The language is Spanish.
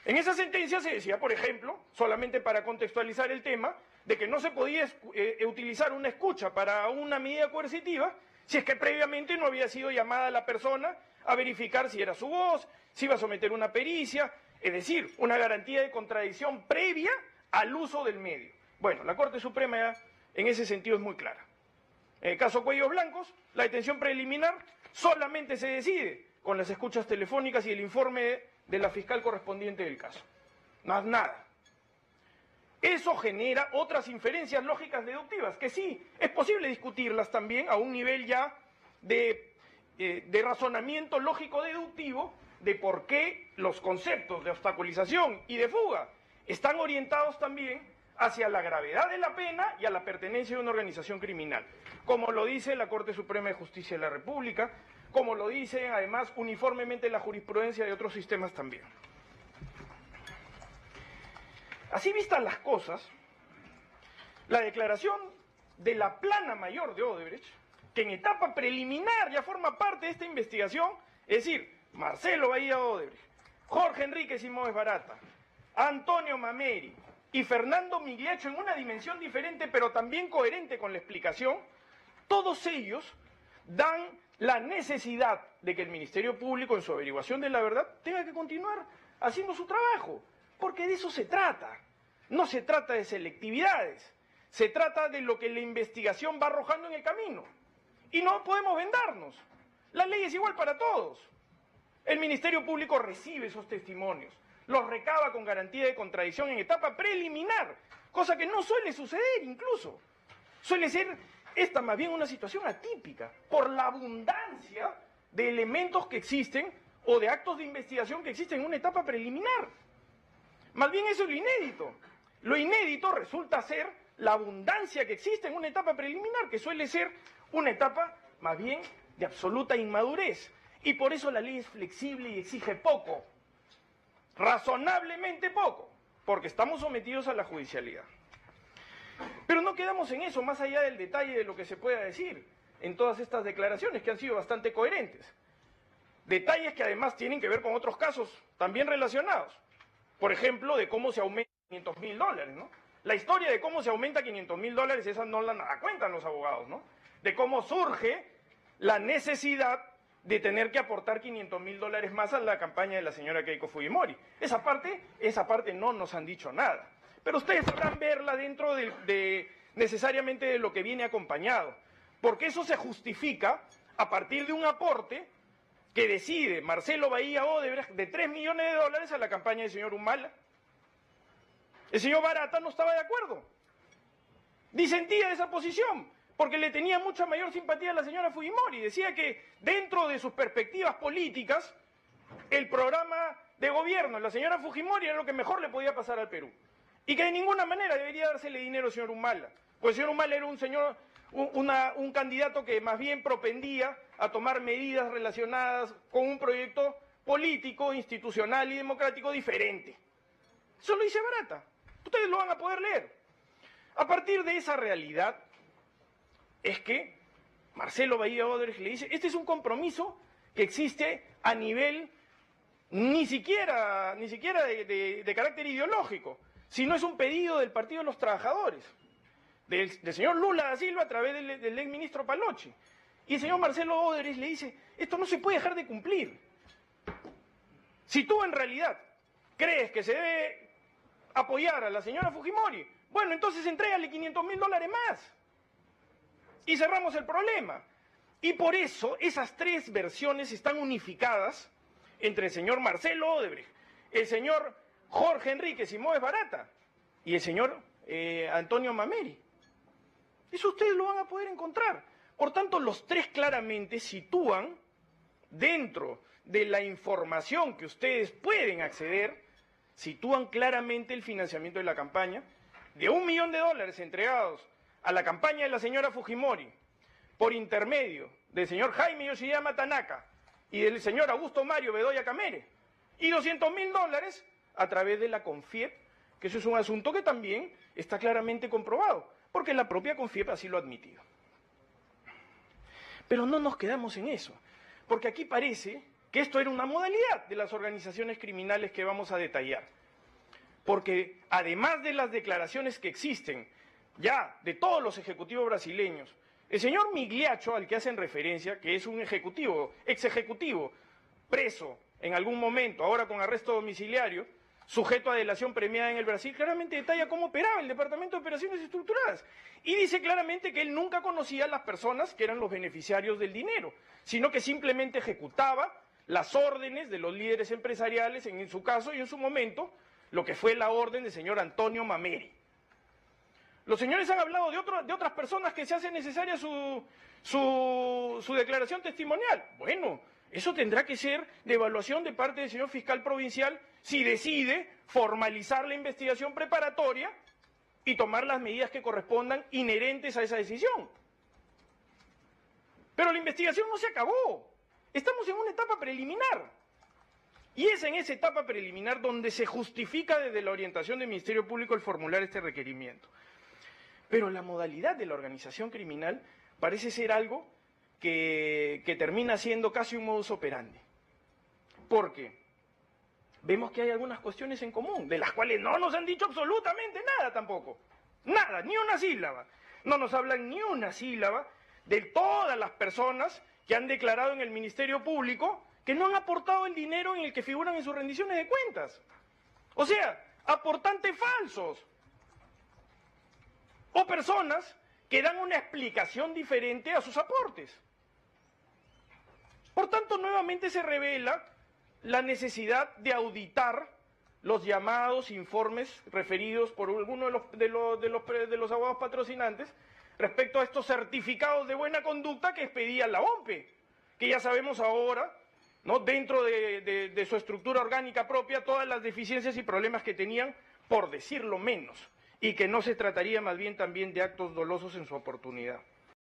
En esa sentencia se decía, por ejemplo, solamente para contextualizar el tema, de que no se podía utilizar una escucha para una medida coercitiva si es que previamente no había sido llamada a la persona a verificar si era su voz, si iba a someter una pericia, es decir, una garantía de contradicción previa al uso del medio. Bueno, la Corte Suprema ya en ese sentido es muy clara. En el caso Cuellos Blancos, la detención preliminar solamente se decide con las escuchas telefónicas y el informe de la fiscal correspondiente del caso. Más nada. Eso genera otras inferencias lógicas deductivas, que sí, es posible discutirlas también a un nivel ya de razonamiento lógico deductivo de por qué los conceptos de obstaculización y de fuga están orientados también hacia la gravedad de la pena y a la pertenencia de una organización criminal, como lo dice la Corte Suprema de Justicia de la República, como lo dice además uniformemente la jurisprudencia de otros sistemas también. Así vistas las cosas, la declaración de la plana mayor de Odebrecht, que en etapa preliminar ya forma parte de esta investigación, es decir, Marcelo Bahía Odebrecht, Jorge Enrique Simões Barata, Antonio Mameri y Fernando Migliaccio en una dimensión diferente pero también coherente con la explicación, todos ellos dan la necesidad de que el Ministerio Público en su averiguación de la verdad tenga que continuar haciendo su trabajo, porque de eso se trata. No se trata de selectividades, se trata de lo que la investigación va arrojando en el camino. Y no podemos vendarnos. La ley es igual para todos. El Ministerio Público recibe esos testimonios, los recaba con garantía de contradicción en etapa preliminar, cosa que no suele suceder incluso. Suele ser esta más bien una situación atípica, por la abundancia de elementos que existen o de actos de investigación que existen en una etapa preliminar. Más bien eso es lo inédito. Lo inédito resulta ser la abundancia que existe en una etapa preliminar, que suele ser una etapa más bien de absoluta inmadurez. Y por eso la ley es flexible y exige poco, razonablemente poco, porque estamos sometidos a la judicialidad. Pero no quedamos en eso, más allá del detalle de lo que se pueda decir en todas estas declaraciones, que han sido bastante coherentes. Detalles que además tienen que ver con otros casos también relacionados. Por ejemplo, de cómo se aumenta $500.000, ¿no? La historia de cómo se aumenta $500.000, esa no la cuentan los abogados, ¿no? De cómo surge la necesidad de tener que aportar $500.000 más a la campaña de la señora Keiko Fujimori. Esa parte no nos han dicho nada. Pero ustedes sabrán verla dentro necesariamente de lo que viene acompañado. Porque eso se justifica a partir de un aporte que decide Marcelo Bahía Odebrecht de $3 millones a la campaña del señor Humala. El señor Barata no estaba de acuerdo. Disentía de esa posición, porque le tenía mucha mayor simpatía a la señora Fujimori. Decía que dentro de sus perspectivas políticas, el programa de gobierno de la señora Fujimori era lo que mejor le podía pasar al Perú. Y que de ninguna manera debería dársele dinero al señor Humala. Pues el señor Humala era un candidato que más bien propendía a tomar medidas relacionadas con un proyecto político, institucional y democrático diferente. Eso lo dice Barata. Ustedes lo van a poder leer. A partir de esa realidad es que Marcelo Bahía Odebrecht le dice, este es un compromiso que existe a nivel ni siquiera de carácter ideológico, sino es un pedido del Partido de los Trabajadores, del señor Lula da Silva a través del exministro Palocci. Y el señor Marcelo Odebrecht le dice, esto no se puede dejar de cumplir. Si tú en realidad crees que se debe apoyar a la señora Fujimori, bueno, entonces entrégale $500.000 más. Y cerramos el problema. Y por eso esas tres versiones están unificadas entre el señor Marcelo Odebrecht, el señor Jorge Enrique Simões Barata y el señor Antonio Mameri. Eso ustedes lo van a poder encontrar. Por tanto, los tres claramente sitúan dentro de la información que ustedes pueden acceder, sitúan claramente el financiamiento de la campaña, de $1 millón entregados a la campaña de la señora Fujimori por intermedio del señor Jaime Yoshiyama Tanaka y del señor Augusto Mario Bedoya Camere, y $200.000 a través de la CONFIEP, que eso es un asunto que también está claramente comprobado, porque la propia CONFIEP así lo ha admitido. Pero no nos quedamos en eso, porque aquí parece que esto era una modalidad de las organizaciones criminales que vamos a detallar. Porque además de las declaraciones que existen ya de todos los ejecutivos brasileños, el señor Migliaccio, al que hacen referencia, que es un ejecutivo, ex ejecutivo, preso en algún momento, ahora con arresto domiciliario, sujeto a delación premiada en el Brasil, claramente detalla cómo operaba el Departamento de Operaciones Estructuradas. Y dice claramente que él nunca conocía a las personas que eran los beneficiarios del dinero, sino que simplemente ejecutaba las órdenes de los líderes empresariales, en su caso y en su momento, lo que fue la orden del señor Antonio Mameri. Los señores han hablado de otras personas que se hace necesaria su declaración testimonial. Bueno, eso tendrá que ser de evaluación de parte del señor fiscal provincial si decide formalizar la investigación preparatoria y tomar las medidas que correspondan inherentes a esa decisión. Pero la investigación no se acabó. Estamos en una etapa preliminar. Y es en esa etapa preliminar donde se justifica desde la orientación del Ministerio Público el formular este requerimiento. Pero la modalidad de la organización criminal parece ser algo que termina siendo casi un modus operandi. Porque vemos que hay algunas cuestiones en común, de las cuales no nos han dicho absolutamente nada tampoco. Nada, ni una sílaba. No nos hablan ni una sílaba de todas las personas que han declarado en el Ministerio Público que no han aportado el dinero en el que figuran en sus rendiciones de cuentas. O sea, aportantes falsos. O personas que dan una explicación diferente a sus aportes. Por tanto, nuevamente se revela la necesidad de auditar los llamados informes referidos por alguno de los abogados patrocinantes respecto a estos certificados de buena conducta que expedía la OMPE, que ya sabemos ahora, ¿no?, dentro de su estructura orgánica propia, todas las deficiencias y problemas que tenían, por decirlo menos, y que no se trataría más bien también de actos dolosos en su oportunidad.